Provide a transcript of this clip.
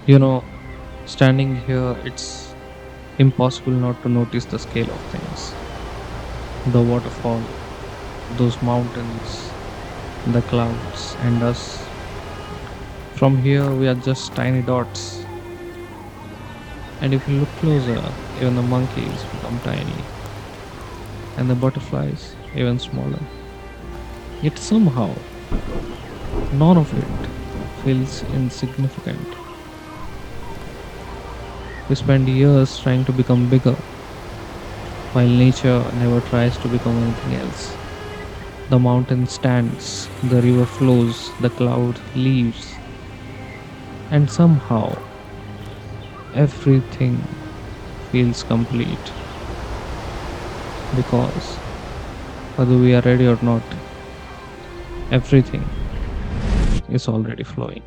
You know, standing here, it's impossible not to notice the scale of things. The waterfall, those mountains, the clouds, and us. From here, we are just tiny dots. And if you look closer, even the monkeys become tiny, and the butterflies even smaller. Yet somehow, none of it feels insignificant. We spend years trying to become bigger, while nature never tries to become anything else. The mountain stands, the river flows, the cloud leaves, and somehow everything feels complete because whether we are ready or not, everything is already flowing.